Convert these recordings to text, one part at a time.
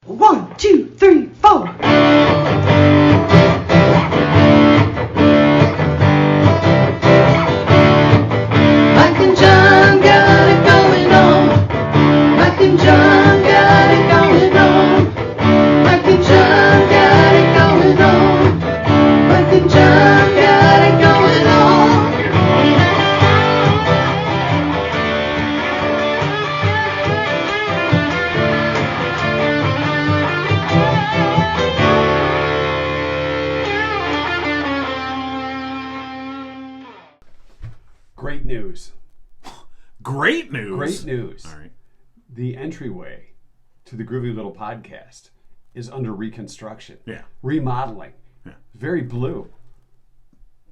1, 2, 3, 4. Mike and John got it going on. Mike and John got it going on. Mike and John got it going on. Mike and John got it going on. Great news. Great news. Great news. All right. The entryway to the Groovy Little Podcast is under reconstruction. Yeah. Remodeling. Yeah. Very blue.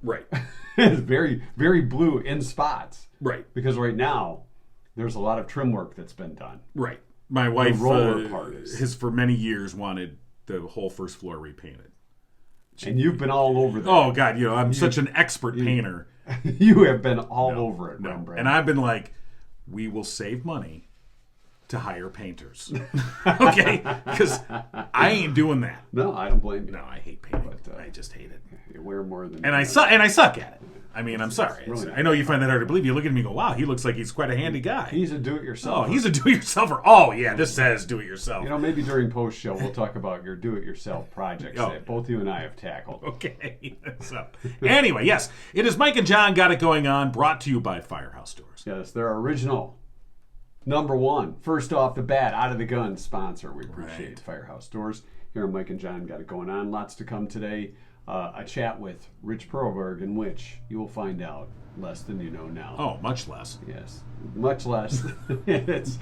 Right. It's very, very blue in spots. Right. Because right now, there's a lot of trim work that's been done. Right. My wife roller part is- has for many years wanted the whole first floor repainted. And you've been all over that. Oh God, I'm such an expert painter. You have been all over it, No. Rembrandt. And I've been like, we will save money to hire painters. Okay? Because I ain't doing that. No, I don't blame you. No, I hate painting. But, I just hate it. You wear more than... And I suck at it. I mean, I'm sorry. really I know you find that hard to believe. You look at me and go, wow, he looks like he's quite a handy guy. He's a do-it-yourself. Oh, he's a do-it-yourselfer. Oh, yeah, this says do-it-yourself. You know, maybe during post-show we'll talk about your do-it-yourself projects Oh. that both you and I have tackled. Okay. So, anyway, yes, it is Mike and John Got It Going On, brought to you by Firehouse Doors. Yes, they're original. Number one, first off the bat, out of the gun sponsor. We appreciate Right. Firehouse Doors. Here on Mike and John Got It Going On. Lots to come today. A chat with Rich Perlberg, in which you will find out less than you know now. Oh, much less. Yes, much less. It's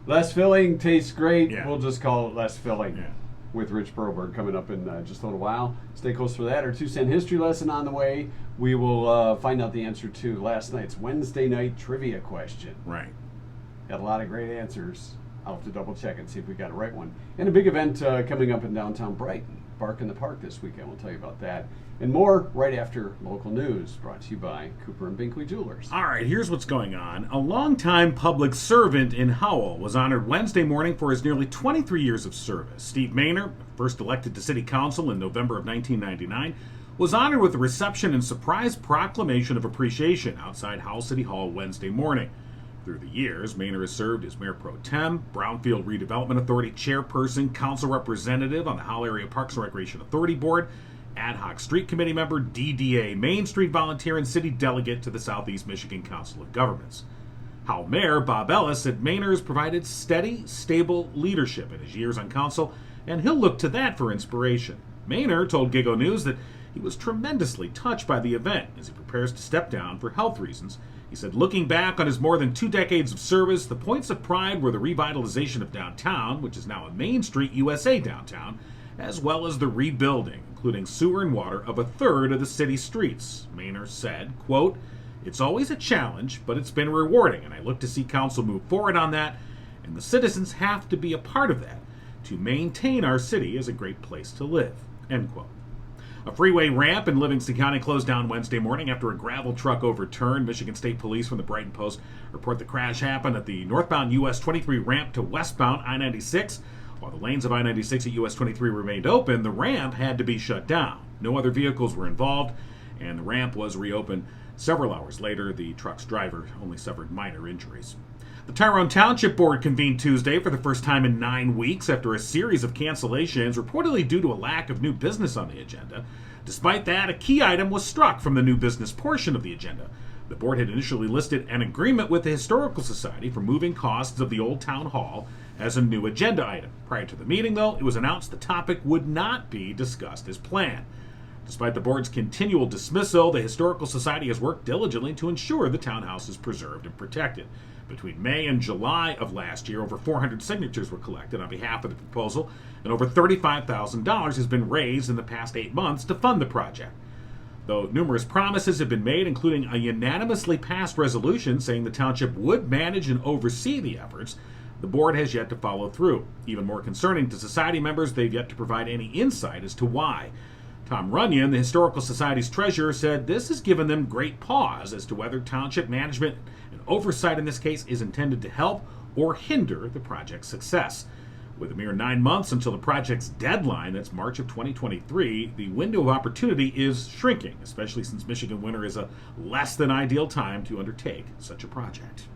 less filling, tastes great. Yeah. We'll just call it less filling. Yeah. With Rich Perlberg coming up in just a little while. Stay close for that. Our 2-cent history lesson on the way. We will find out the answer to last night's Wednesday night trivia question. Right. Got a lot of great answers. I'll have to double check and see if we got the right one. And a big event coming up in downtown Brighton. Bark in the Park this weekend. We'll tell you about that. And more right after local news, brought to you by Cooper and Pinckney Jewelers. All right, here's what's going on. A longtime public servant in Howell was honored Wednesday morning for his nearly 23 years of service. Steve Maynor, first elected to city council in November of 1999, was honored with a reception and surprise proclamation of appreciation outside Howell City Hall Wednesday morning. Through the years, Maynor has served as Mayor Pro Tem, Brownfield Redevelopment Authority Chairperson, Council Representative on the Howell Area Parks and Recreation Authority Board, Ad Hoc Street Committee member, DDA Main Street volunteer, and city delegate to the Southeast Michigan Council of Governments. Howell Mayor Bob Ellis said Maynor has provided steady, stable leadership in his years on council, and he'll look to that for inspiration. Maynor told Gigo News that he was tremendously touched by the event as he prepares to step down for health reasons. He said, looking back on his more than 2 decades of service, the points of pride were the revitalization of downtown, which is now a Main Street USA downtown, as well as the rebuilding, including sewer and water, of a third of the city's streets. Maynor said, quote, "It's always a challenge, but it's been rewarding, and I look to see council move forward on that, and the citizens have to be a part of that to maintain our city as a great place to live," end quote. A freeway ramp in Livingston County closed down Wednesday morning after a gravel truck overturned. Michigan State Police from the Brighton Post report the crash happened at the northbound US 23 ramp to westbound I-96. While the lanes of I-96 at US 23 remained open, the ramp had to be shut down. No other vehicles were involved, and the ramp was reopened several hours later. The truck's driver only suffered minor injuries. The Tyrone Township Board convened Tuesday for the first time in 9 weeks after a series of cancellations, reportedly due to a lack of new business on the agenda. Despite that, a key item was struck from the new business portion of the agenda. The board had initially listed an agreement with the Historical Society for moving costs of the Old Town Hall as a new agenda item. Prior to the meeting, though, it was announced the topic would not be discussed as planned. Despite the board's continual dismissal, the Historical Society has worked diligently to ensure the townhouse is preserved and protected. Between May and July of last year, over 400 signatures were collected on behalf of the proposal, and over $35,000 has been raised in the past 8 months to fund the project. Though numerous promises have been made, including a unanimously passed resolution saying the township would manage and oversee the efforts, the board has yet to follow through. Even more concerning to society members, they've yet to provide any insight as to why. Tom Runyon, the Historical Society's treasurer, said this has given them great pause as to whether township management and oversight in this case is intended to help or hinder the project's success. With a mere 9 months until the project's deadline, that's March of 2023, the window of opportunity is shrinking, especially since Michigan winter is a less than ideal time to undertake such a project.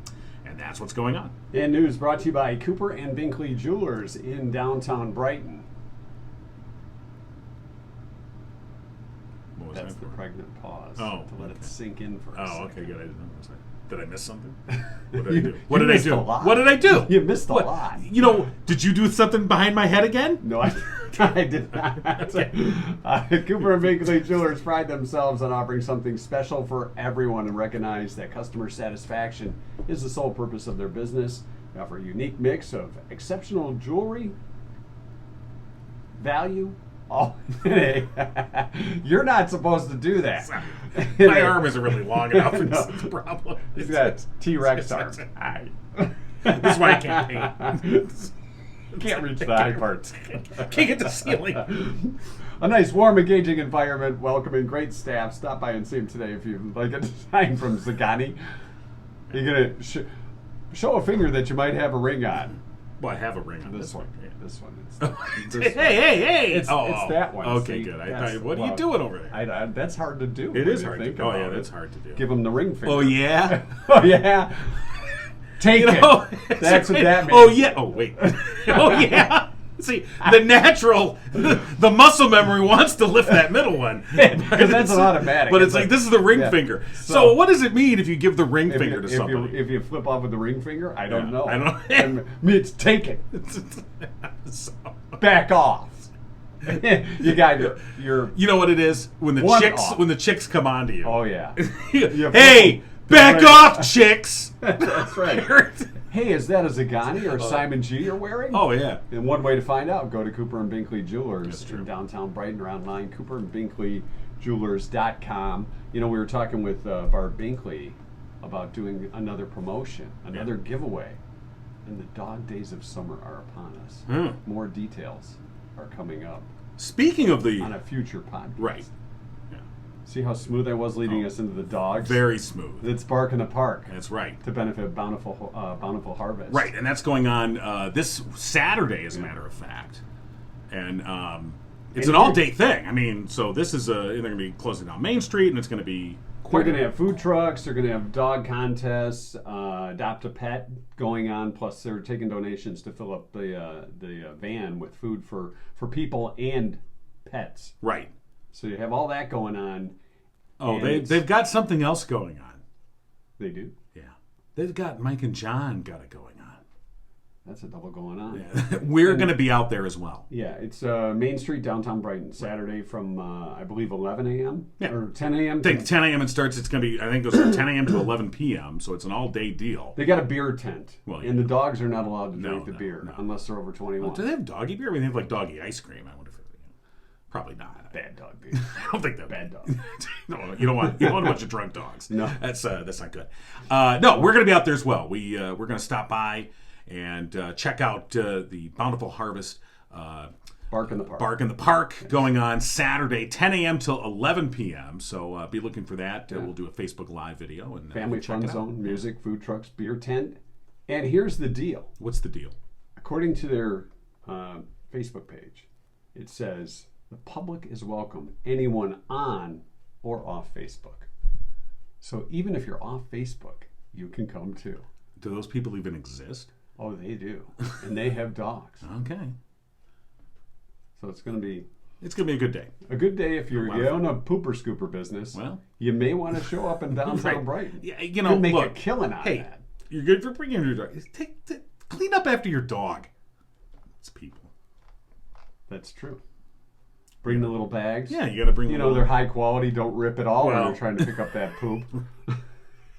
And that's what's going on. And news brought to you by Cooper and Binkley Jewelers in downtown Brighton. What was That's that the for? pregnant pause. Oh, to let okay. it sink in for a Oh, second. okay, good. I didn't know. Did I miss something? What did I You- do? What you did I missed do? a lot. What did I do? You missed a What? lot. You know, did you do something behind my head again? No, I did not. Cooper and Binkley Jewelers pride themselves on offering something special for everyone and recognize that customer satisfaction is the sole purpose of their business. They offer a unique mix of exceptional jewelry, value. Oh, you're not supposed to do that. My arm isn't really long enough. No. It's the problem. He's got T-Rex arms. That's why I can't paint. Can't reach the high parts. Can't get the ceiling. A nice, warm, engaging environment, welcoming great staff. Stop by and see him today if you like a design from Zagani. You're gonna show a finger that you might have a ring on. Well, I have a ring on This one. Yeah. This one. Hey! It's that one. Okay, See, good. that's- What are you doing over there? That's hard to do. It when is you hard to think do. Oh, yeah, about that's it. hard to do. Give him the ring finger. Oh, yeah? Oh, yeah. Take it. That's what that means. Oh, yeah. Oh, wait. Oh, yeah. See, the natural, the muscle memory wants to lift that middle one. Because that's an automatic. But it's like, this is the ring Yeah. finger. So- So what does it mean if you give the ring If finger you, to if somebody? if you flip off with the ring finger, I don't Yeah, know. I don't- And me, it's take it. So- Back off. You got your. You know what it is when the One chicks off. when the chicks come on to you. Oh yeah. Hey, back Right. off, chicks! That's right. Hey, is that a Zagani or Simon G you're wearing? Oh yeah. And one way to find out, go to Cooper and Binkley Jewelers That's true. in downtown Brighton or online, cooperandbinkleyjewelers.com. You know, we were talking with Barb Binkley about doing another promotion, another giveaway. And the dog days of summer are upon us. More details are coming up Speaking of the on a future podcast. right, yeah, See how smooth I was leading Oh. us into the dogs? very smooth. It's Bark in the Park That's right. to benefit bountiful harvest. Right, and that's going on this Saturday, as a matter of fact. And it's an all-day thing. I mean, so this is they're going to be closing down Main Street, and it's going to be They're going to have food trucks. They're going to have dog contests, adopt a pet going on. Plus, they're taking donations to fill up the van with food for people and pets. right. So you have all that going on. Oh, And they've got something else going on. They do. Yeah, they've got Mike and John got it going on. That's a double going on. Yeah. We're going to be out there as well. Yeah, it's Main Street, downtown Brighton, Saturday from I believe 11 a.m. Yeah. or 10 a.m. I think 10 a.m. it starts. It's going to be, I think, it goes from 10 a.m. to 11 p.m. So it's an all-day deal. They got a beer tent, Well, yeah. and the dogs are not allowed to No, drink the no, beer no. unless they're over 21. Do they have doggy beer? I mean, they have like doggy ice cream. I wonder if probably not. Bad dog beer. I don't think they're Bad dog. No, you don't want a bunch of drunk dogs. No. That's not good. No, we're going to be out there as well. We're going to stop by and check out the Bountiful Harvest Bark in the Park. Bark in the Park going on Saturday, 10 a.m. till 11 p.m. So be looking for that. We'll do a Facebook Live video and Family check fun it out. zone, music, food trucks, beer tent. And here's the deal. What's the deal? According to their Facebook page, it says the public is welcome, anyone on or off Facebook. So even if you're off Facebook, you can come too. Do those people even exist? Oh, they do. And they have dogs. Okay. So it's going to be It's going to be a good day. a good day if you lot of own a pooper scooper business. Well. You may want to show up in downtown Right. Brighton. Yeah, you You know, can make a look, killing on hey, that. you're good for bringing your dog. Clean up after your dog. It's people. That's true. Bring the little bags. Yeah, you got to bring. You the know, they're little- high quality, don't rip at all when Well. they're trying to pick up that poop.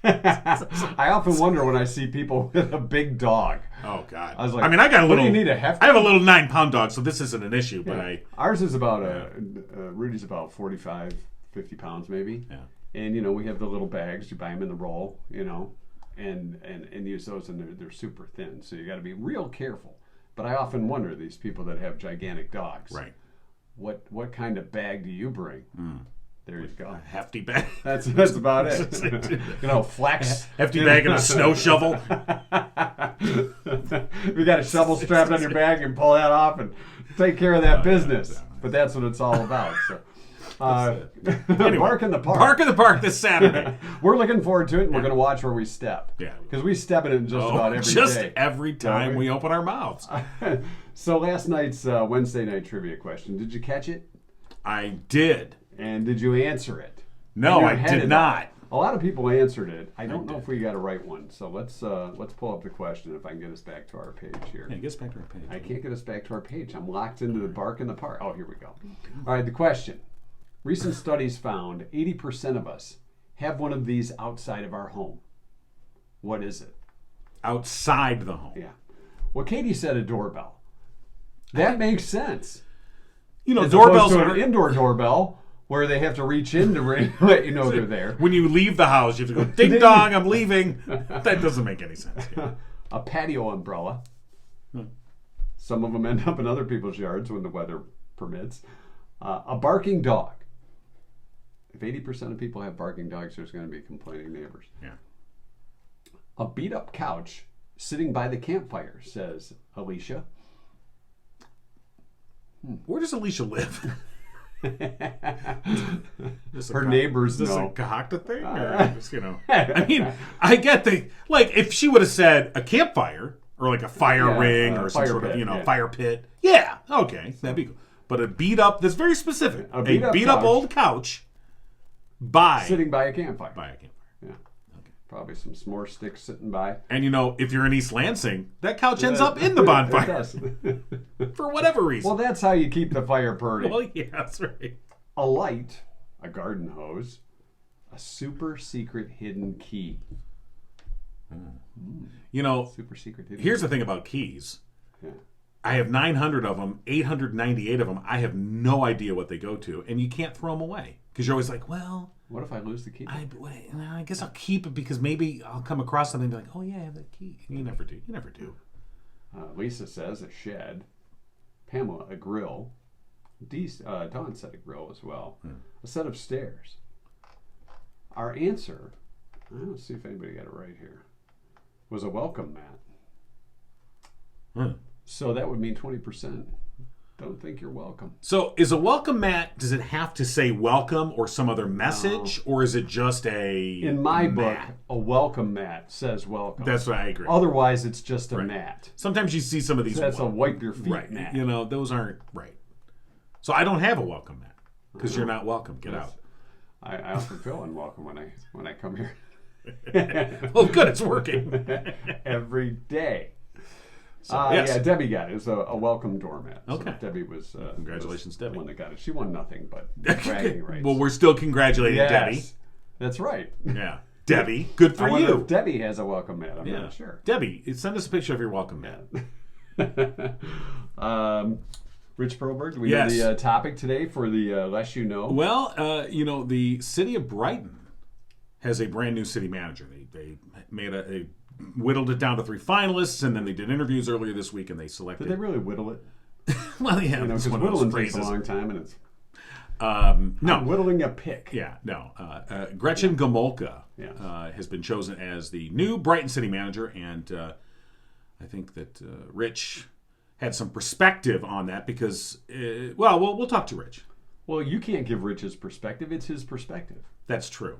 I often wonder when I see people with a big dog. Oh God! I was like, mean, I got a what do little. you need, a hefty? I have a little 9-pound dog, so this isn't an issue. But Yeah. Ours is about, Rudy's about 45, 50 pounds maybe. Yeah. And, you know, we have the little bags. You buy them in the roll, you know, and use those, and they're super thin. So you got to be real careful. But I often wonder, these people that have gigantic dogs. Right. What kind of bag do you bring? There you go. A hefty bag. That's about it. Flex. Hefty bag and a snow shovel. If you got a shovel strapped on your back, you can pull that off and take care of that business. But that's what it's all about. So. Anyway, Bark in the Park. Bark in the Park this Saturday. We're looking forward to it, and we're going to watch where we step. Yeah. Because we step in it just about every day. Just every time we open our mouths. So last night's Wednesday night trivia question, did you catch it? I did. And did you answer it? No, I did not. A lot of people answered it. I don't know if we got a right one. So let's pull up the question if I can get us back to our page here. Yeah, get us back to our page. I can't get us back to our page. I'm locked into the Bark in the Park. Oh, here we go. All right, the question. Recent studies found 80% of us have one of these outside of our home. What is it? Outside the home. Yeah. Well, Katie said a doorbell. That makes sense. As doorbells opposed to are an indoor doorbell where they have to reach in to ring, let you know they're there. When you leave the house, you have to go, ding dong, I'm leaving. That doesn't make any sense. Yeah. A patio umbrella. Some of them end up in other people's yards when the weather permits. A barking dog. If 80% of people have barking dogs, there's going to be complaining neighbors. Yeah. A beat-up couch sitting by the campfire, says Alicia. Where does Alicia live? Her neighbors know. Is this a Cohocton thing? Or just, I mean, I get if she would have said a campfire or like a fire ring or some sort of, fire pit. Yeah, okay, that'd be cool. But a beat-up, that's very specific. A beat-up old couch sitting by a campfire. By a campfire. Yeah. Okay. Probably some s'more sticks sitting by. And if you're in East Lansing, that couch ends up in the bonfire. It does. For whatever reason. Well, that's how you keep the fire burning. Well, yeah, that's right. A light, a garden hose, a super secret hidden key. Super secret hidden here's key. the thing about keys. Yeah. I have 900 of them, 898 of them. I have no idea what they go to, and you can't throw them away. Because you're always like, well... What if I lose the key? I guess I'll keep it because maybe I'll come across something and be like, oh, yeah, I have that key. And you never do. You never do. Lisa says a shed. Pamela, a grill. Dawn said a grill as well. A set of stairs. Our answer, let's see if anybody got it right here, was a welcome mat. So that would mean 20% don't think you're welcome. So is a welcome mat, does it have to say welcome or some other message? Or is it just in my book, a welcome mat says welcome. That's what I agree. Otherwise, it's just a mat. Sometimes you see some of these. So that's a wipe your feet mat. Those aren't right. So I don't have a welcome mat because you're not welcome. Get out. I often feel unwelcome when I come here. Well, good, it's working. Every day. So, yes. Yeah, Debbie got it. It was a welcome doormat. Okay. So Debbie was congratulations, Debbie. The one that got it. She won nothing but bragging rights. Well, we're still congratulating Debbie. That's right. Yeah. Debbie, good for I wonder you. if Debbie has a welcome mat. I'm not sure. Debbie, send us a picture of your welcome mat. Rich Perlberg, do we know the topic today for the Less You Know? Well, the city of Brighton has a brand new city manager. They made whittled it down to 3 finalists, and then they did interviews earlier this week, and they selected. Did they really whittle it? Well, yeah, because whittling takes a long time, and it's no whittling a pick. Yeah, no. Gretchen Gomolka has been chosen as the new Brighton city manager, and I think that Rich had some perspective on that because, we'll talk to Rich. Well, you can't give Rich his perspective; it's his perspective. That's true.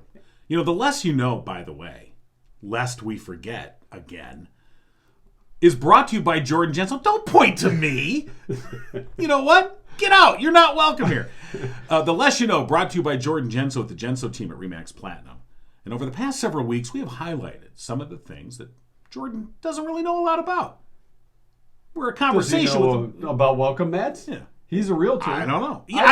The less you know, by the way, lest we forget again, is brought to you by Jordan Genso. Don't point to me. You know what? Get out. You're not welcome here. The Less You Know, brought to you by Jordan Genso with the Genso team at Remax Platinum. And over the past several weeks, we have highlighted some of the things that Jordan doesn't really know a lot about. We're a conversation with him. About welcome mats? Yeah. He's a realtor. I don't know. Yeah,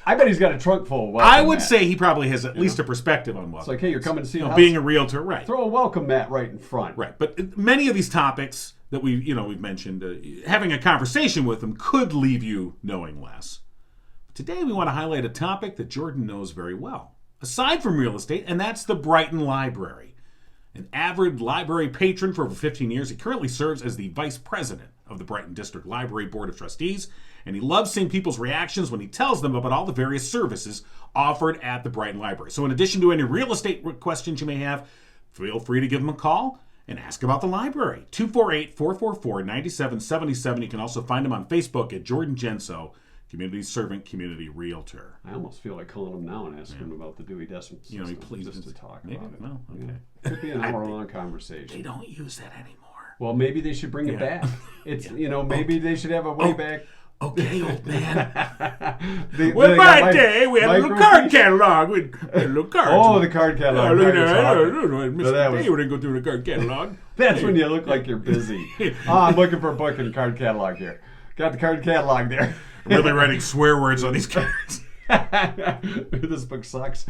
I bet he's got a trunk full of welcome I would mats. say he probably has at least a perspective on welcome. It's like, hey, you're coming to see the house. Being a realtor, right. Throw a welcome mat right in front. Right. But many of these topics that we've mentioned, having a conversation with them could leave you knowing less. Today we want to highlight a topic that Jordan knows very well, aside from real estate, and that's the Brighton Library. An avid library patron for over 15 years, he currently serves as the vice president of the Brighton District Library Board of Trustees, and he loves seeing people's reactions when he tells them about all the various services offered at the Brighton Library. So in addition to any real estate questions you may have, feel free to give him a call and ask about the library. 248-444-9777. You can also find him on Facebook at Jordan Genso, Community Servant, Community Realtor. I almost feel like calling him now and asking him about the Dewey Decimal System. He please just to talk maybe, about it. no, okay. Yeah. Could be an hour-long conversation. They don't use that anymore. Well, maybe they should bring it back. It's maybe they should have a way back. Okay, old man. Well, my day, we had a little card catalog. We had a little card. Oh, the card catalog. Look at that. That Day, we didn't go through the card catalog. That's when you look like you're busy. I'm looking for a book in the card catalog here. Got the card catalog there. Really writing swear words on these cards. This book sucks.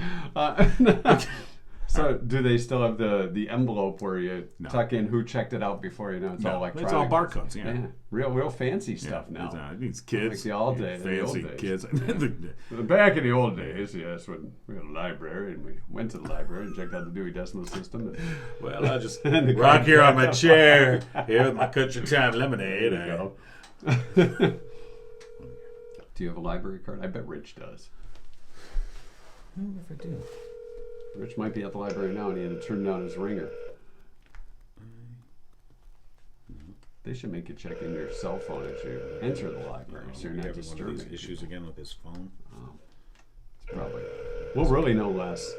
So, do they still have the envelope where you tuck in who checked it out before it's all electronic? It's all barcodes, yeah. Real fancy stuff now. These kids. Like the old days. Fancy kids. Back in the old days, yes, when we had a library and we went to the library and checked out the Dewey Decimal System. And, well, I just rock here on my chair here with my Country Time lemonade. There you go. Do you have a library card? I bet Rich does. I wonder if I do. Rich might be at the library now and he had to turn down his ringer. They should make you check in your cell phone as you enter the library so you're not disturbing these issues again with his phone. Oh, it's probably. We'll really know less.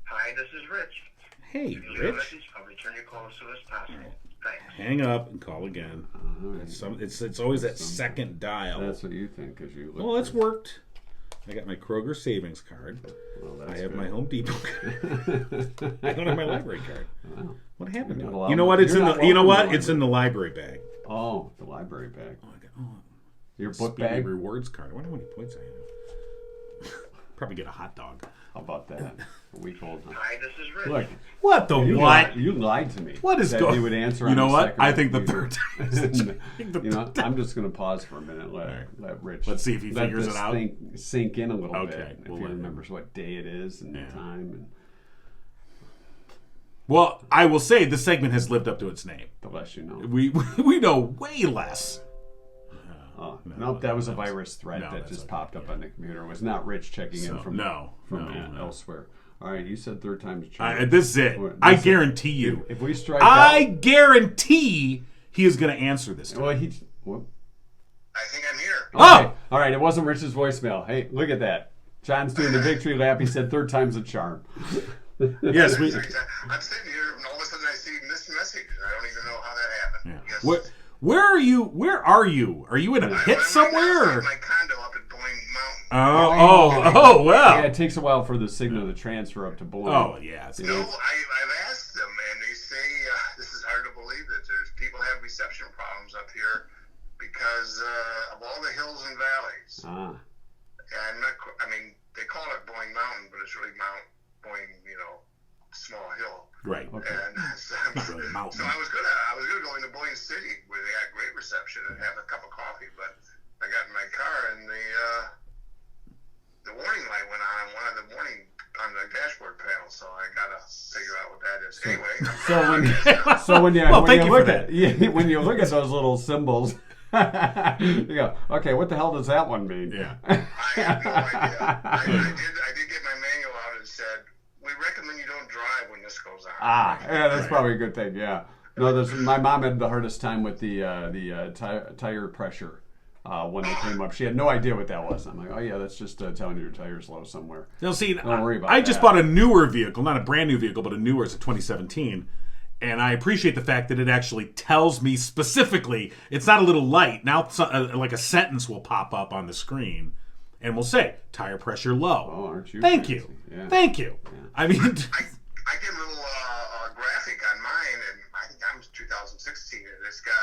Hi, this is Rich. Hey, Rich. I'll return your call as soon as possible. Thanks. Hang up and call again. It's always that second dial. That's what you think, because you. Well, it's worked. I got my Kroger savings card. Well, I have my Home Depot card. I don't have my library card. Wow. What happened to it? allowed- You know what? It's you're in not the. You know welcome what? to It's in the library bag. Oh, the library bag. Oh, I got Your book Speedy bag. rewards card. I wonder how many points I have. Probably get a hot dog. How about that? A week old. Huh? Hi, this is Rich. Look, What the you what? You lied to me. What is that going? You would answer. You on know the what? second I think the computer. third time. You know, I'm just going to pause for a minute. Let Rich. Let's see if he figures this it out. thing sink in a little Okay, bit. If we'll he let him. remembers what day it is and the time and Well, I will say this segment has lived up to its name. the less you know. We know way less. Oh, nope, that was a virus threat No, that that's just okay. popped up on the computer. It was not Rich checking in from elsewhere. All right, you said third time's a charm. This is it. I guarantee you. If we strike I out, guarantee he is going to answer this time. well, I think I'm here. Oh! All right, it wasn't Rich's voicemail. Hey, look at that. John's doing the victory lap. He said third time's a charm. Yes, we. I'm sitting here, and all of a sudden I see this message, and I don't even know how that happened. Yeah. Yes. Where are you? Where are you? Are you in a pit I'm somewhere? right now Or? my condo up at Boeing Mountain. Oh, wow. Yeah, it takes a while for the signal to transfer up to Boeing. Oh, yeah. No, I've asked them, and they say this is hard to believe that there's people have reception problems up here because of all the hills and valleys. Ah. And they call it Boeing Mountain, but it's really Boeing, small hill. Right. Okay. And so Mountain. I was gonna go into Boyne City where they had great reception and have a cup of coffee, but I got in my car and the warning light went on one of the warning on the dashboard panel, so I gotta figure out what that is. Anyway, When you look at those little symbols, you go, okay, what the hell does that one mean? Yeah. I have no idea. I did get my manual out and said, we recommend you don't drive when this goes on. Yeah, that's probably a good thing. Yeah. No, my mom had the hardest time with the tire pressure when they came up. She had no idea what that was. I'm like, oh yeah, that's just telling you your tire's low somewhere. Now, see, Don't worry about I just that. bought a newer vehicle, not a brand new vehicle, but a newer. It's a 2017. And I appreciate the fact that it actually tells me specifically. It's not a little light. Now, like a sentence will pop up on the screen and will say, tire pressure low. Oh, aren't you? Thank fancy? you. Yeah. Thank you. Yeah. I mean, I get a little graphic on mine, and I think I'm 2016, and it's got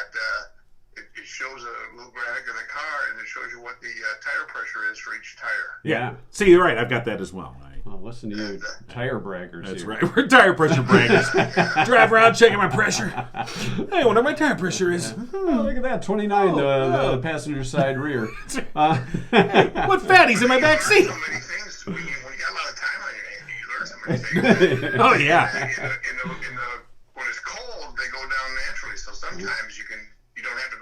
it shows a little graphic of the car, and it shows you what the tire pressure is for each tire. Yeah. See, you're right. I've got that as well. Oh, listen to you, tire braggers. That's here. right. We're tire pressure braggers. Drive around checking my pressure. Hey, I wonder what my tire pressure is. Oh, look at that, 29, the passenger side rear. Hey, what fatty's in my back seat? So many things. When you got a lot of time on your hands, you learn so many things. Oh, yeah. When it's cold, they go down naturally. So sometimes you don't have to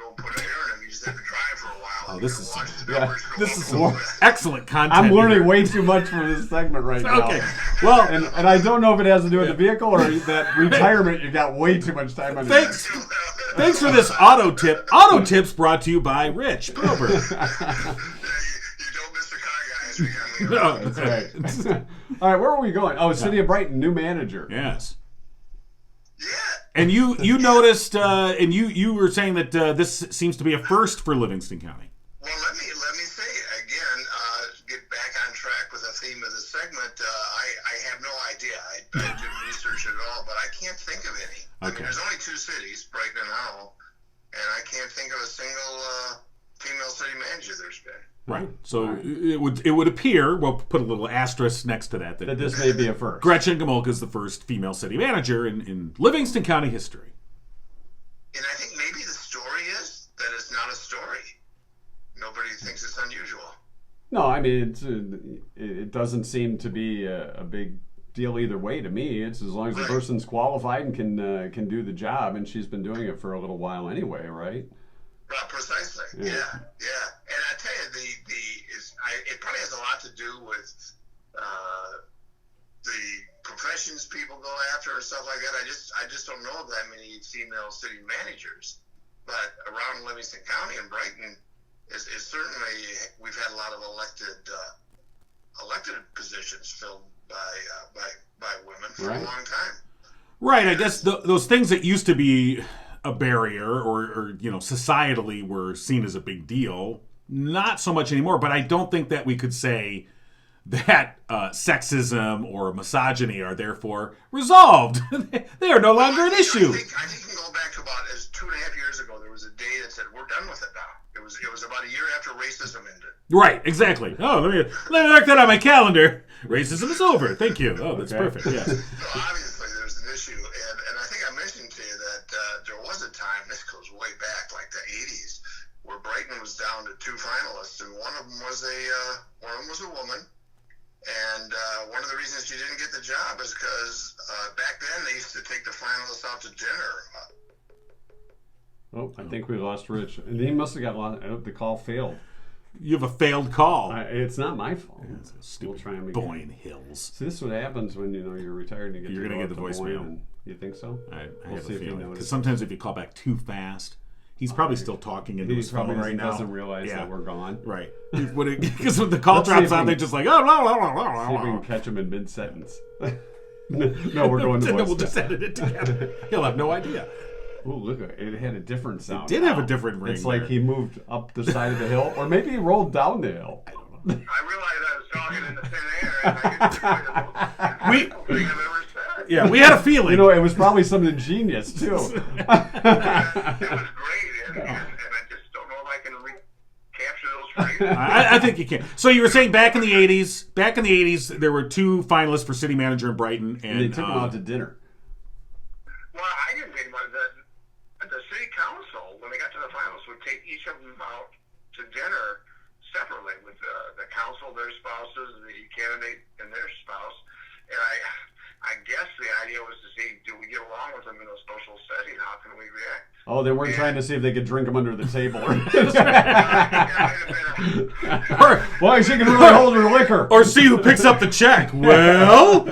this is Watch the yeah, numbers go this up is a little some bit. excellent content. I'm learning here. way too much from this segment right now. Okay. Well, And I don't know if it has to do with the vehicle or that retirement. You got way too much time on your thanks. Thanks for this auto tip. Auto tips brought to you by Rich Prober. You don't miss the car guys. We got me. No, That's right. All right, where are we going? Oh, City of Brighton, new manager. Yes. Yeah. And you noticed, and you were saying that this seems to be a first for Livingston County. Well, let me say again, get back on track with the theme of the segment. I have no idea. I didn't research it at all, but I can't think of any. I mean, Okay. there's only 2 cities, Brighton and Howell, and I can't think of a single female city manager there's been. Right. So it would appear, we'll put a little asterisk next to that, That this may be a first. Gretchen Gamolka is the first female city manager in Livingston County history. And I think maybe the story is that it's not a story. Nobody thinks it's unusual. No, I mean, it doesn't seem to be a big deal either way to me. It's as long as the Right. person's qualified and can do the job, and she's been doing it for a little while anyway, right? Well, precisely. Yeah. Yeah. And I tell you, it probably has a lot to do with the professions people go after and stuff like that. I just don't know that many female city managers. But around Livingston County and Brighton is certainly, we've had a lot of elected positions filled by women for Right. a long time. Right. I guess those things that used to be a barrier or societally were seen as a big deal, not so much anymore. But I don't think that we could say that sexism or misogyny are therefore resolved. They are no longer an issue. I think you can go back to about 2.5 years ago. There was a day that said we're done with it now. It was about a year after racism ended. Right, exactly. Oh, let me mark that on my calendar. Racism is over. Thank you. Oh, that's Okay. perfect. Yes. So obviously there's an issue, and I think I mentioned to you that there was a time, this goes way back, like the 80s, where Brighton was down to 2 finalists, and one of them was a woman. And one of the reasons she didn't get the job is because back then they used to take the finalists out to dinner. Oh, I think we lost Rich. And he must have got lost. The call failed. You have a failed call. It's not my fault. Stupid try 'em again. Boyne Hills. So this is what happens when you're retired and you get You're to gonna go get up the to Boyne voicemail. and- You think so? I We'll have see a if he feeling. notices. Because sometimes if you call back too fast, he's probably still talking into He his phone probably right now. doesn't realize Yeah. that we're gone. Right. Because when the call Let's see drops if on, we- they're just like, oh, blah, blah, blah, blah, See if we blah. can catch him in mid-sentence. No, we're going to Then we'll voice. just edit it together. He'll have no idea. Oh, look, it had a different sound. did have a different ring It's like there. he moved up the side of the hill, or maybe he rolled down the hill. I don't know. I realized I was talking in the thin air, and I didn't say the We- most thing I've ever said. Yeah, we had a feeling. You know, it was probably something genius, too. It was great, and I just don't know if I can recapture those phrases. I think you can. So you were saying back in the 80s, there were 2 finalists for city manager in Brighton. And They took him out to dinner. Well, I didn't think about that. The city council, when they got to the finals, would take each of them out to dinner separately with the council, their spouses, the candidate, and their spouse. And I guess the idea was to see, do we get along with them in a social setting? How can we react? Oh, they weren't trying to see if they could drink him under the table. Well, she can really hold her liquor. Or see who picks up the check. Well,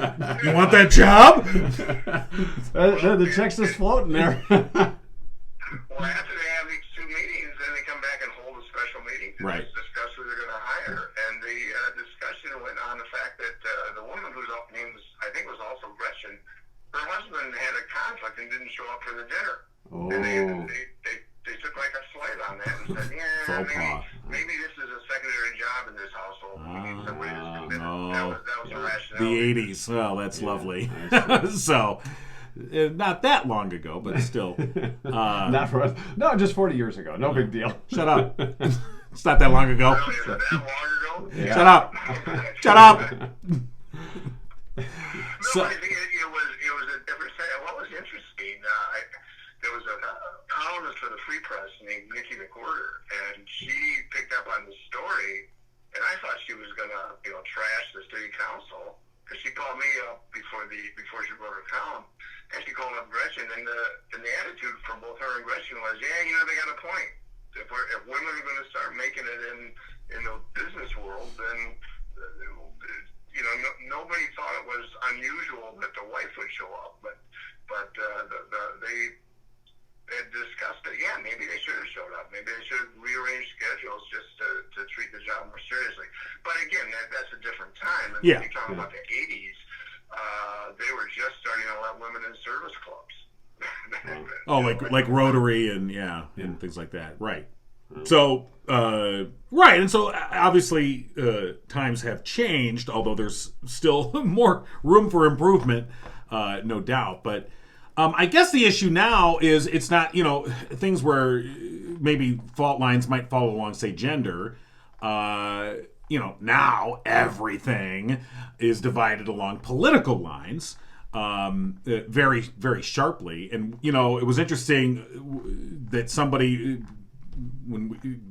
you want that job? The check's just floating there. Well, after they have these 2 meetings, then they come back and hold a special meeting to Right. discuss who they're going to hire. And the discussion went on the fact that the woman whose name was, I think, was also Gretchen, her husband had a conflict and didn't show up for the dinner. Oh. And they took like a slate on that and said, yeah, Faux pas. maybe this is a secondary job in this household. We need somebody to do that. no. That was the rationale. The 80s. Well, that's lovely. So, not that long ago, but still. Not for us. No, just 40 years ago. No big deal. Shut up. It's not that long ago. Really, is it that long ago? Yeah. Shut up. Shut up. No, I think it was a different set. What was interesting, there was a columnist for the Free Press named Nikki McWhorter, and she picked up on the story, and I thought she was going to, trash the city council, because she called me up before she wrote her column, and she called up Gretchen, and the attitude from both her and Gretchen was, yeah, they got a point. if women are going to start making it in the business world, then nobody thought it was unusual that the wife would show up, but they had discussed it. Yeah, maybe they should have showed up. Maybe they should have rearranged schedules just to treat the job more seriously. But again, that's a different time. And Yeah. You're talking about the 80s. They were just starting to let women in service clubs. Oh, like Rotary and and things like that. Right. So right, and so obviously times have changed, although there's still more room for improvement, no doubt. But I guess the issue now is it's not, things where maybe fault lines might follow along, say, gender. Now everything is divided along political lines. Very, very sharply. And, it was interesting that somebody,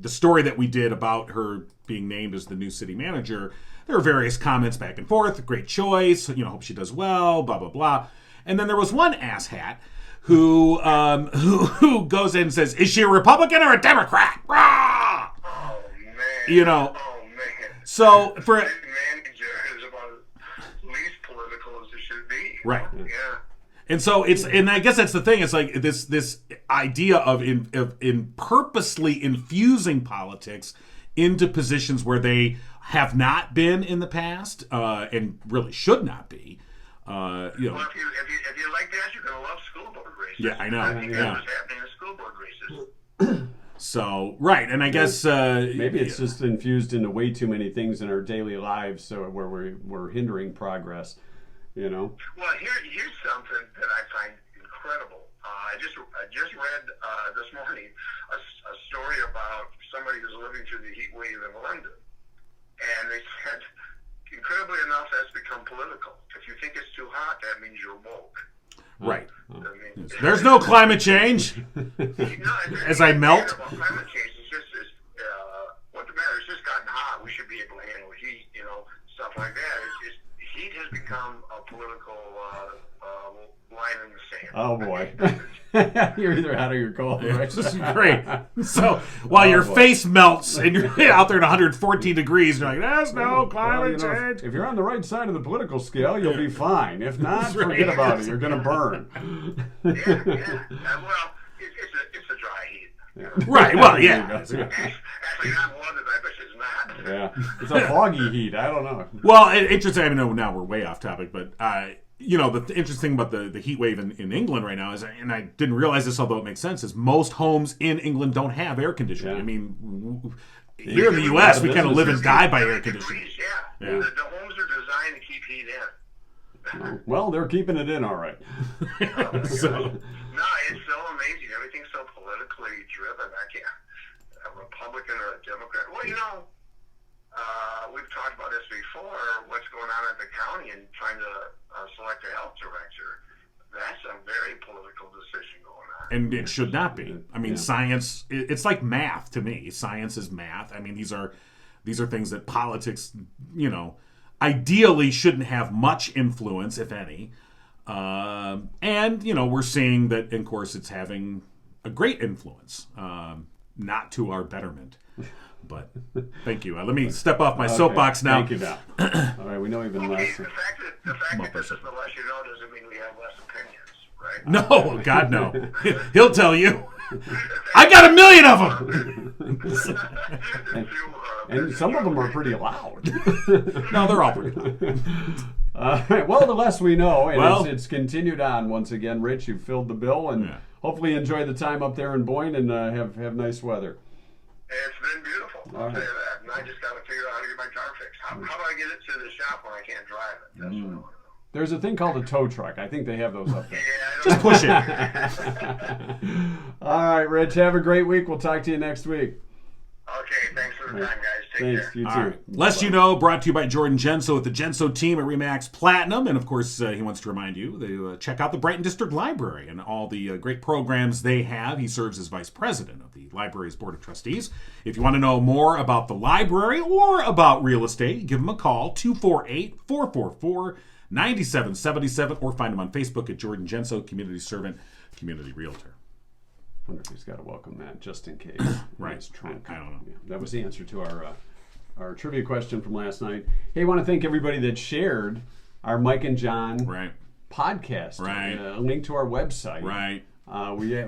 the story that we did about her being named as the new city manager, there were various comments back and forth. Great choice. Hope she does well, blah, blah, blah. And then there was one asshat who goes in and says, is she a Republican or a Democrat? Rah! Oh, man. Oh, man. So for City manager is about as least political as it should be. Right. Yeah. And so and I guess that's the thing. It's like this idea of in purposely infusing politics into positions where they have not been in the past, and really should not be. Well, if you like that, you're gonna love school board races. Yeah, I know. I think Yeah. that's what's happening in school board races. So right, and I guess maybe it's just infused into way too many things in our daily lives, so where we're hindering progress. Well, here's something that I find incredible. I just read this morning a story about somebody who's living through the heat wave in London, and they said, incredibly enough, that's become political. If you think it's too hot, that means you're woke. right. I mean, There's no climate change. As I melt. About climate change, it's just what the matter? It's just gotten hot. We should be able to handle heat, stuff like that. It's heat has become a political line in the sand. Oh boy. You're either hot or you're cold, right? This is great. So while your face melts and you're out there at 114 degrees, you're like, there's no climate change. If you're on the right side of the political scale, you'll be fine. If not, forget about it. You're going to burn. Yeah. Well, it's a dry heat. Yeah. Right. Well, yeah. Actually, not one that I wish it's not. Yeah. It's a foggy heat. I don't know. Well, interesting. I know now we're way off topic, but the interesting about the heat wave in England right now is, and I didn't realize this, although it makes sense, is most homes in England don't have air conditioning. Yeah. I mean, here in the U.S., we kind of live and die by air conditioning. Yeah. The homes are designed to keep heat in. Well, they're keeping it in all right. So, No, it's so amazing. Everything's so politically driven. I can't. A Republican or a Democrat. Well, we've talked about this before. What's going on at the county and trying to select a health director. That's a very political decision going on. and it should not be. I mean, science. It's like math to me. Science is math. I mean, these are things that politics, ideally shouldn't have much influence, if any. And we're seeing that, of course, it's having a great influence, not to our betterment. But thank you. Let me step off my soapbox now. Thank you, now. All right, we know even less. The fact that this is the less you know doesn't mean we have less opinions, right? No, God, no. He'll tell you. I got 1 million of them. And some of them are pretty loud. No, they're all pretty loud. Well, the less we know, and it's continued on once again. Rich, you've filled the bill, and hopefully enjoy the time up there in Boyne and have nice weather. It's been beautiful, I'll tell you that. And I just got to figure out how to get my car fixed. How do I get it to the shop when I can't drive it? That's what I want to know. There's a thing called a tow truck. I think they have those up there. Just push it. All right, Rich, have a great week. We'll talk to you next week. Okay, thanks for the time, guys. Take Thanks, care. you too. All right. Lest you know, brought to you by Jordan Genso with the Genso team at Remax Platinum. And of course, he wants to remind you to check out the Brighton District Library and all the great programs they have. He serves as vice president of the library's board of trustees. If you want to know more about the library or about real estate, give him a call, 248-444-9777, or find him on Facebook at Jordan Genso, community servant, community realtor. wonder if he's got to welcome that just in case. Right. In his trunk. I don't know. Yeah, that was the answer to our trivia question from last night. Hey, I want to thank everybody that shared our Mike and John Right. podcast. Right. A link to our website. Right.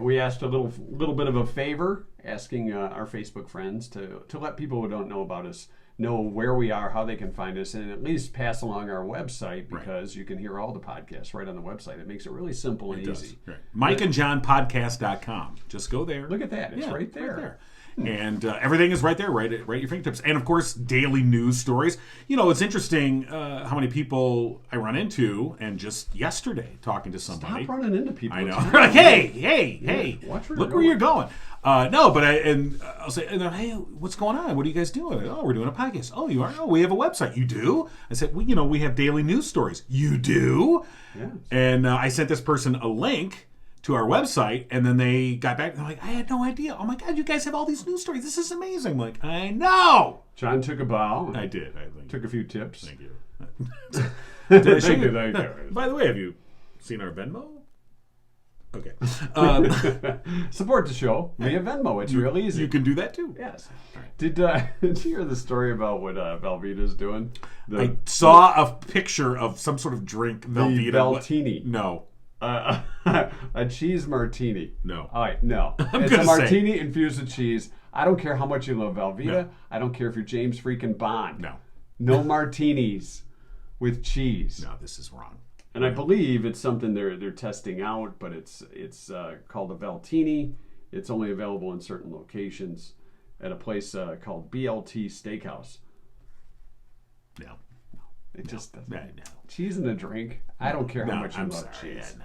We asked a little bit of a favor, asking our Facebook friends to let people who don't know about us know where we are, how they can find us, and at least pass along our website, because you can hear all the podcasts right on the website. It makes it really simple and easy. Right. MikeandJohnPodcast.com. Just go there. Look at that. It's Yeah, right there. And everything is right there, right at your fingertips. And, of course, daily news stories. You know, it's interesting how many people I run into, and just yesterday talking to somebody. Stop running into people. I know. Like, hey, watch where look you're where you're going. No, but I'll say, hey, what's going on? What are you guys doing? Oh, we're doing a podcast. Oh, you are? Oh, we have a website. You do? I said, well, we have daily news stories. You do? Yes. And I sent this person a link to our website, and then they got back, and they're like, I had no idea. Oh my God, you guys have all these news stories. This is amazing. I'm like, I know. John took a bow. I did. Took a few tips. Thank you. Thank you. By the way, have you seen our Venmo? Okay. Support the show via Venmo. It's real easy. You can do that too. Yes. Did you hear the story about what Velvetina's doing? I saw a picture of some sort of drink. Velveeta. Velvetini. No. A cheese martini. No. All right, no. It's a martini infused with cheese. I don't care how much you love Velveeta. No. I don't care if you're James freaking Bond. No. No martinis with cheese. No, this is wrong. And I believe it's something they're testing out, but it's called a Velvetini. It's only available in certain locations at a place called BLT Steakhouse. No. It just doesn't. No. Cheese in a drink. I don't care how much you I'm love sorry. cheese. Yeah, no.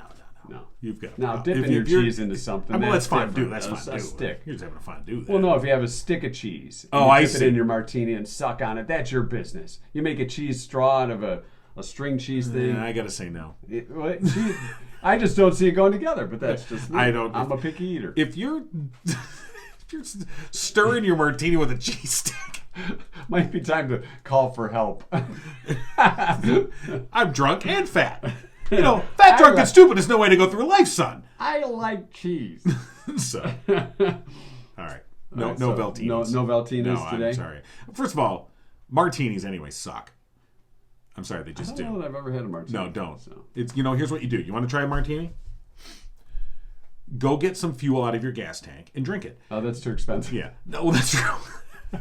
No. You've got Now, if dipping your cheese into something. Well, that's fine. different. That's fine. A stick. You're just having a fondue. Well, no, if you have a stick of cheese, and Oh, you I dip see. it in your martini and suck on it, that's your business. You make a cheese straw out of a string cheese thing. I gotta say no. I just don't see it going together, but that's just me. I don't. I'm a picky eater. If you're stirring your martini with a cheese stick, might be time to call for help. I'm drunk and fat. Fat, drunk, and stupid is no way to go through life, son. I like cheese. So, all right. No Veltinis. No Veltinis today? I'm sorry. First of all, martinis anyway suck. I'm sorry, they just I don't know do. that I've ever had a martini. No, don't. So. It's here's what you do. You want to try a martini? Go get some fuel out of your gas tank and drink it. Oh, that's too expensive. Yeah. No, that's true.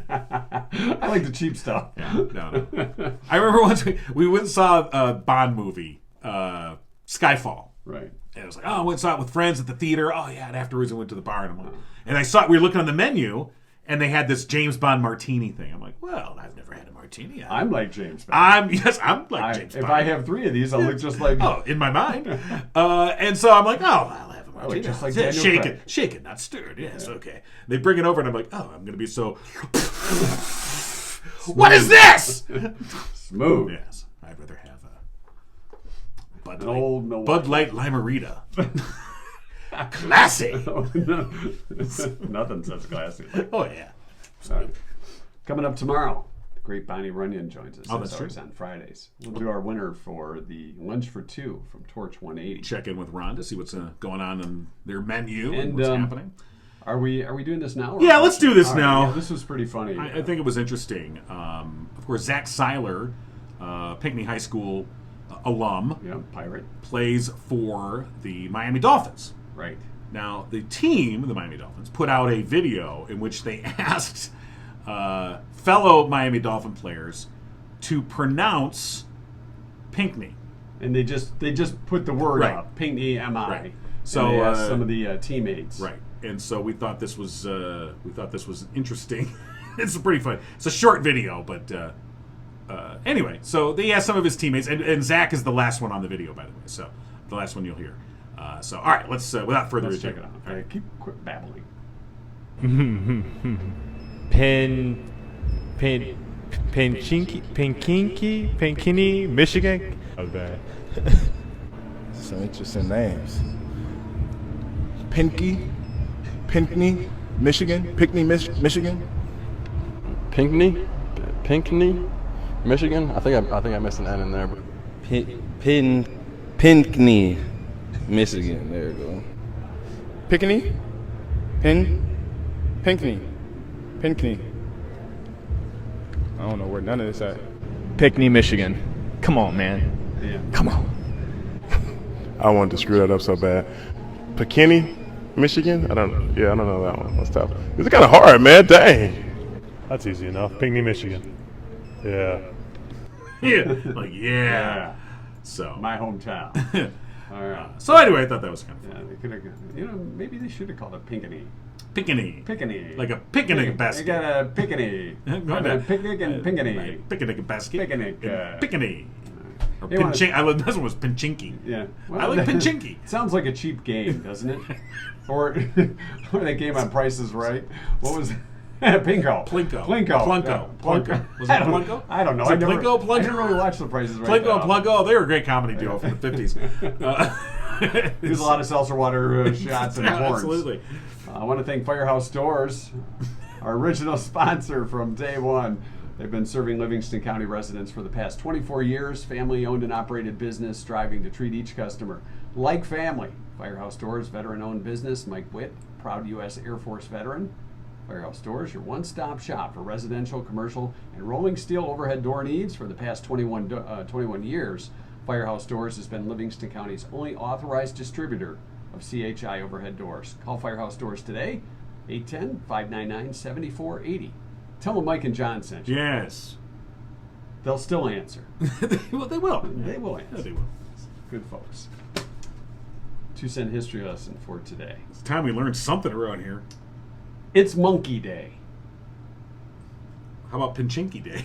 I like the cheap stuff. Yeah, no. I remember once we went and saw a Bond movie, Skyfall. Right. And it was like, I went and saw it with friends at the theater. Oh, yeah. And afterwards, I went to the bar. And I saw it. We were looking on the menu, and they had this James Bond martini thing. I'm like, well, I've never had a martini. I'm like James Bond. I'm like James Bond. If I have 3 of these, I'll look just like... Oh, in my mind. And so I'm like, I'll have a martini. look just like Yeah, Daniel shaken, not stirred. Yes, okay. They bring it over, and I'm like, I'm going to be so... What is this? Smooth. Yes. I'd rather have a Bud An Light, old Milwaukee. Bud Light Limerita. Classy. Nothing says classy. Oh, yeah. All right. Coming up tomorrow, the great Bonnie Runyon joins us. Oh, that's always true. on Fridays. We'll do our winner for the Lunch for Two from Torch 180. Check in with Ron to see what's going on in their menu and, And, what's happening. Are we doing this now? Yeah, let's do this All right, now. yeah, this was pretty funny. I think it was interesting. Of course, Zach Seiler, Pinckney High School alum, Pirate. plays for the Miami Dolphins. Right. Now, the team, the Miami Dolphins, put out a video in which they asked fellow Miami Dolphin players to pronounce Pinckney. And they just put the word Right. up, Pinckney, M.I. Right. So So, they asked some of the teammates. Right. And so we thought this was interesting. It's pretty fun. It's a short video, but anyway. So they asked some of his teammates, and Zach is the last one on the video, by the way. So the last one you'll hear. So all right, let's without further Let's ado, check it out. All right. Quit babbling. Pinckney, Michigan. Okay. Some interesting names. Pinckney, Michigan. Michigan. Pinckney, Michigan. I think I missed an N in there. But Pinckney, Michigan. There you go. Pinckney, Pinckney. Pinckney. I don't know where none of this at. Pinckney, Michigan. Come on, man. Yeah. Come on. I wanted to screw that up so bad. Pinckney, Michigan? I don't know that one. That's tough. It's kind of hard, man. Dang. That's easy enough. Pinckney, Michigan. Yeah. Yeah. Like, yeah. So. My hometown. All right. So anyway, I thought that was kind of fun. Yeah, they could have. Maybe they should have called it Pinckney. Pinckney. Like a picnic basket. I got a Pinckney. Got a picnic and Pinckney. Picnic basket. Picnic. Pinckney. Or Hey, Pinchinky. This one was Pinchinky. Yeah. I like Pinchinky. Sounds like a cheap game, doesn't it? or that game on Price is Right. What was it? Plinko. Plunko. Was it Plunko? I don't know. Was it Plinko? I didn't really watch the Prices Right. Plinko and Plunko, they were a great comedy duo from the 50s. There's a lot of seltzer water shots and horns. Absolutely. I want to thank Firehouse Doors, our original sponsor from day one. They've been serving Livingston County residents for the past 24 years. Family-owned and operated business, striving to treat each customer like family. Firehouse Doors, veteran-owned business. Mike Witt, proud U.S. Air Force veteran. Firehouse Doors, your one-stop shop for residential, commercial, and rolling steel overhead door needs for the past 21 years. Firehouse Doors has been Livingston County's only authorized distributor of CHI overhead doors. Call Firehouse Doors today, 810-599-7480. Tell them Mike and John sent you. Yes. They'll still answer. Well, they will. They will answer. Yeah, they will. Good folks. 2-cent history lesson for today. It's time we learned something around here. It's Monkey Day. How about Pinchinky Day?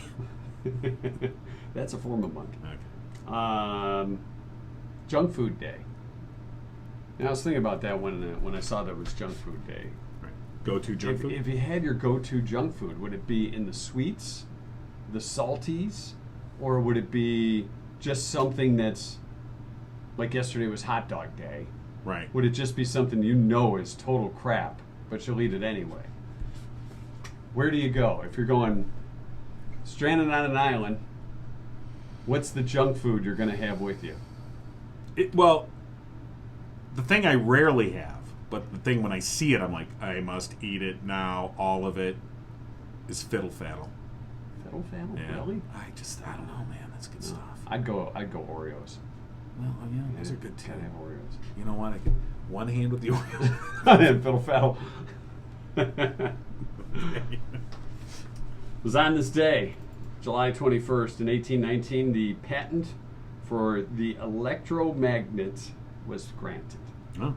That's a form of monkey. Okay. Junk Food Day. And I was thinking about that when I saw that it was Junk Food Day. Right. Go-to junk food? If you had your go-to junk food, would it be in the sweets, the salties, or would it be just something that's, like yesterday was Hot Dog Day? Right. Would it just be something you know is total crap, but you'll eat it anyway? Where do you go? If you're going stranded on an island, what's the junk food you're going to have with you? Well, the thing I rarely have, but the thing when I see it, I'm like, I must eat it now, all of it, is Fiddle Faddle. Fiddle Faddle? Yeah. Really? I don't know, man. That's good stuff. I'd go Oreos. Well, yeah, those are good too. Gotta have Oreos. You know what? I can one hand with the Oreos. And Fiddle Faddle. It was on this day, July 21st, in 1819, the patent for the electromagnet was granted. Oh.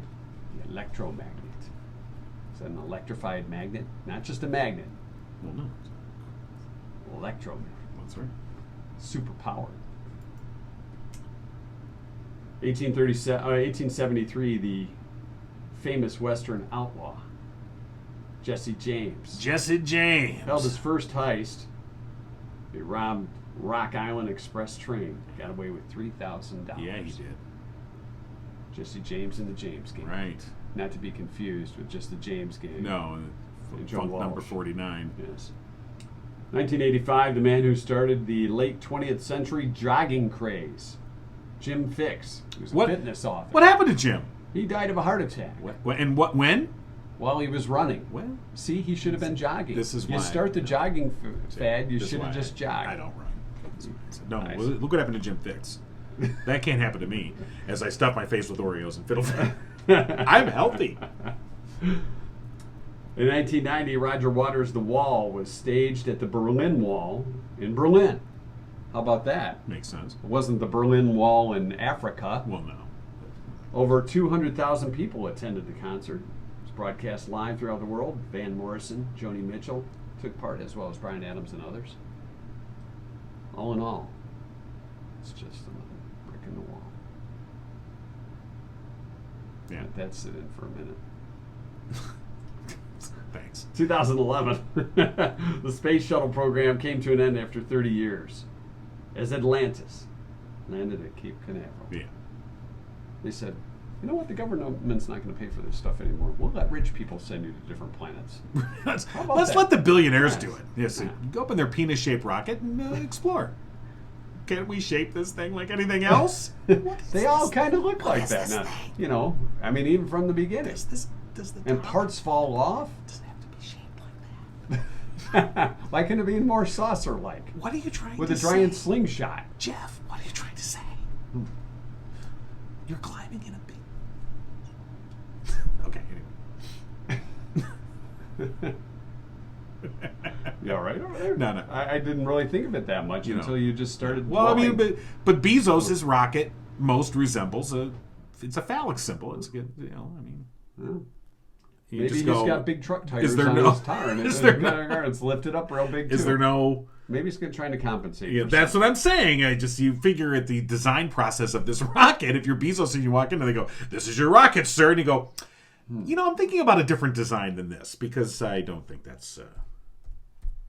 The electromagnet. It's an electrified magnet, not just a magnet. Well, no. Electromagnet. That's right. Super powered. 1873, the famous Western outlaw, Jesse James, held his first heist. He robbed Rock Island Express train. Got away with $3,000. Yeah, he did. Jesse James and the James Gang. Right. Not to be confused with just the James Gang. No, And Joe funk number Walsh. 49. Yes. 1985, the man who started the late 20th century jogging craze, Jim Fixx, who's a fitness author. What happened to Jim? He died of a heart attack. When? While he was running. Well, see, he should have been jogging. This is you why. start the jogging fad, you This should why have just jogged. I don't run. No, Nice. look what happened to Jim Fixx. That can't happen to me as I stuff my face with Oreos and fiddle. I'm healthy. In 1990, Roger Waters' The Wall was staged at the Berlin Wall in Berlin. How about that? Makes sense. It wasn't the Berlin Wall in Africa. Well, no. Over 200,000 people attended the concert. It was broadcast live throughout the world. Van Morrison, Joni Mitchell took part, as well as Bryan Adams and others. All in all, it's just another brick in the wall. Yeah. Let that sit in for a minute. Thanks. 2011, the space shuttle program came to an end after 30 years as Atlantis landed at Cape Canaveral. Yeah. They said, you know what, the government's not going to pay for this stuff anymore. We'll let rich people send you to different planets. Let's about that? let the billionaires Yes. do it. Yes, Yeah. go up in their penis-shaped rocket and explore. Can't we shape this thing like anything else? They all kind of look like is that. this Now, thing? you know, I mean, even from the beginning. This does the and top parts fall off? doesn't have to be shaped like that. Why couldn't it be more saucer-like? What are you trying With to a say? giant slingshot. Jeff, what are you trying to say? You're climbing in a big... Okay, anyway. You all right over there? No. I didn't really think of it that much until you just started. Well, I mean, blowing. but Bezos' rocket most resembles it's a phallic symbol. It's good, you know. I mean, you maybe just he's go, got big truck tires is there on no- his tire, and is there it's lifted up real big too. is there no? Maybe he's trying to compensate. Yeah, for that's something. what I'm saying. You figure at the design process of this rocket, if you're Bezos and you walk in and they go, "This is your rocket, sir," and you go, I'm thinking about a different design than this because I don't think that's.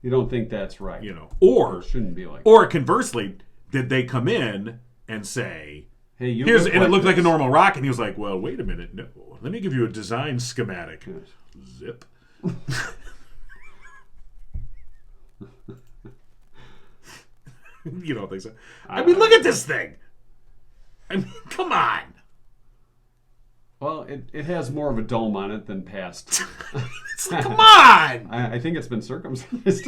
You don't think that's right, Or it shouldn't be like. Or conversely, did they come in and say, Hey, you here's, look and like it looked like a this. normal rocket, and he was like, well, wait a minute, no, let me give you a design schematic. Yes. Zip. You don't think so? I mean, look at this thing. I mean, come on. Well, it has more of a dome on it than past. Come on. I think it's been circumcised.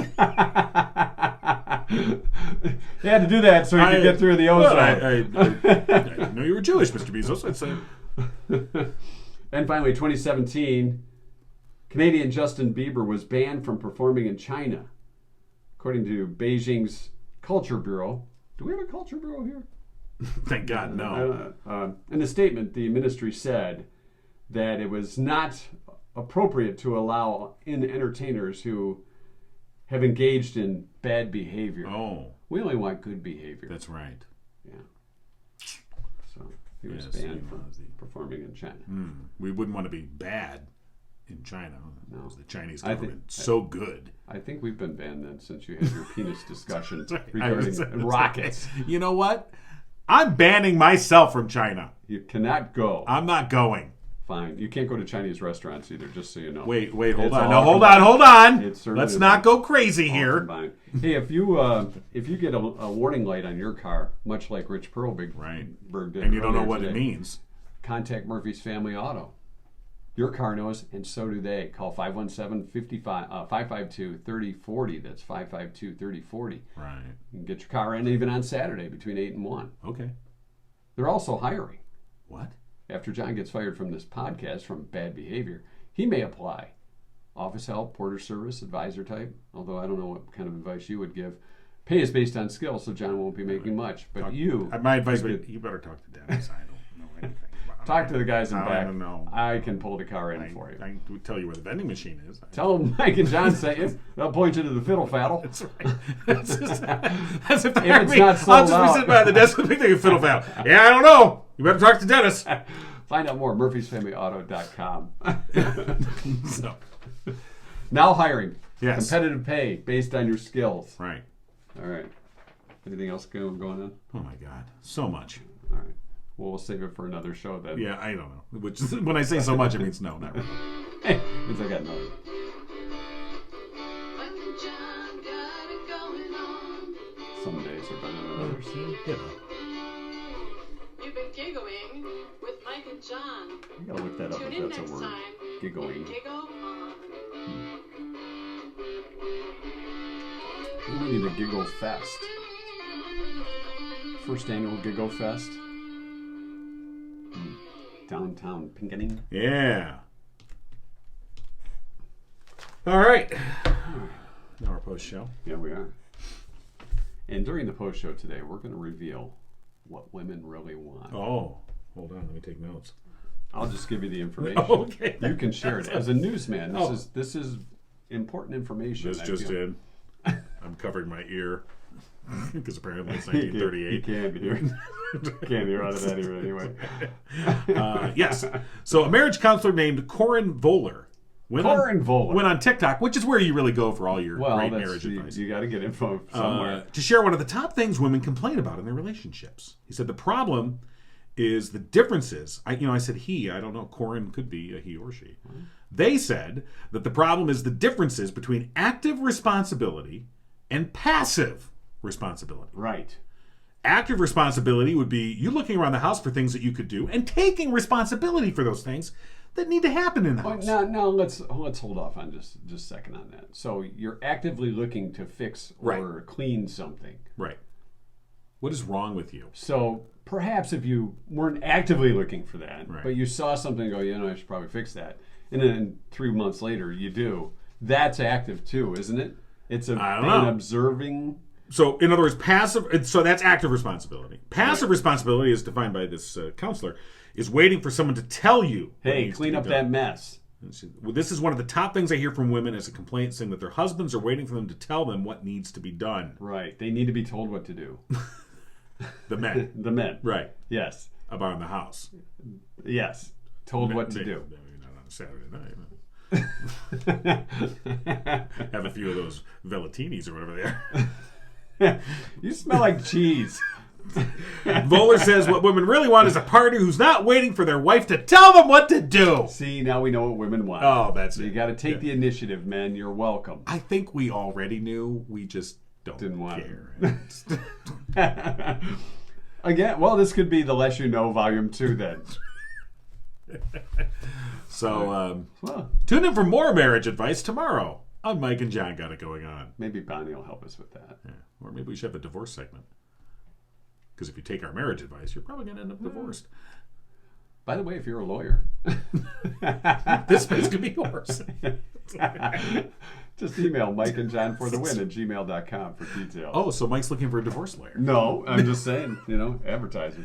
They had to do that so you could get through the ozone. I didn't know you were Jewish, Mr. Bezos. I'd say. And finally, 2017, Canadian Justin Bieber was banned from performing in China, according to Beijing's Culture Bureau. Do we have a Culture Bureau here? Thank God, no. In a statement, the ministry said that it was not appropriate to allow in entertainers who have engaged in bad behavior. Oh. We only want good behavior. That's right. Yeah. So he was Yes, banned he from was. performing in China. We wouldn't want to be bad in China. No. Because the Chinese I government think- so good. I think we've been banned then since you had your penis discussion I regarding was- rockets. You know what? I'm banning myself from China. You cannot go. I'm not going. Fine. You can't go to Chinese restaurants either, just so you know. Wait, hold It's on. all Now, combined. hold on. It certainly Let's is not go crazy all here. combined. Hey, if you get a warning light on your car, much like Rich Perlberg did, And you don't know earlier what it today, means. contact Murphy's Family Auto. Your car knows, and so do they. Call 517-552-3040. That's 552-3040. Right. You can get your car in even on Saturday between 8 and 1. Okay. They're also hiring. What? After John gets fired from this podcast from bad behavior, he may apply. Office help, porter service, advisor type, although I don't know what kind of advice you would give. Pay is based on skill, so John won't be making much. But My advice would be, you better talk to Dennis. I don't know anything about talk to the guys in I back. don't know. I can pull the car in for you. I would tell you where the vending machine is. Tell them Mike and John sent you. They'll point you to the fiddle faddle. That's right. That's if If it's not sold I'll just out. be sitting by the desk with a big thing of fiddle foul. Yeah, I don't know. You better talk to Dennis. Find out more at murphysfamilyauto.com. So, Now hiring. Yes. Competitive pay based on your skills. right. All right. Anything else going on? Oh my God, so much. All right. Well, we'll save it for another show then. Yeah, I don't know. Which is, when I say so much, it means no, not really. Hey, means I got another. Mike and John got it going on. Some days are better than others. You know. You've been giggling with Mike and John. You gotta look that up Tune if in that's a next word. time. Giggling. Giggle on. We need a Giggle Fest. First annual Giggle Fest. Downtown Pinckney. Yeah. All right. Now our post show. Yeah, we are. And during the post show today, we're going to reveal what women really want. Oh, hold on. Let me take notes. I'll just give you the information. Okay. You can share it as a newsman. This is important information. This I just feel. in. I'm covering my ear because apparently it's 1938. You can't hear. Can't hear out of that ear anyway. Yes. So a marriage counselor named Corinne Voller went on TikTok, which is where you really go for all your great marriage advice. You got to get info somewhere. To share one of the top things women complain about in their relationships. He said the problem is the differences. I said he. I don't know. Corinne could be a he or she. They said that the problem is the differences between active responsibility and passive responsibility. Right. Active responsibility would be you looking around the house for things that you could do and taking responsibility for those things. that need to happen in the Well, house. now let's hold off on just a second on that. So you're actively looking to fix or clean something. Right. What is wrong with you? So perhaps if you weren't actively looking for that, Right. but you saw something and go, I should probably fix that. And then 3 months later you do. That's active too, isn't it? It's I don't an know. observing. So, in other words, so that's active responsibility. Passive responsibility, as defined by this counselor, is waiting for someone to tell you. what Hey, needs to clean be up done. that mess. Well, this is one of the top things I hear from women as a complaint, saying that their husbands are waiting for them to tell them what needs to be done. Right. They need to be told what to do. The men. The men. Right. Yes. About the house. Yes. Told what to do. Maybe not on a Saturday night. Have a few of those Velvetinis or whatever they are. You smell like cheese. Voller says what women really want is a partner who's not waiting for their wife to tell them what to do. See, now we know what women want. Oh, that's You it. got to take the initiative, man. You're welcome. I think we already knew. We just Didn't want care. Again, well, this could be the Less You Know Volume 2 then. So, Well, tune in for more marriage advice tomorrow on Mike and John Got It Going On. maybe Bonnie will help us with that. Yeah. Or maybe we should have a divorce segment. Because if you take our marriage advice, you're probably going to end up divorced. By the way, if you're a lawyer, This space could be yours. just email mikeandjohnforthewin@gmail.com for details. Oh, so Mike's looking for a divorce lawyer. No, I'm just saying, advertising.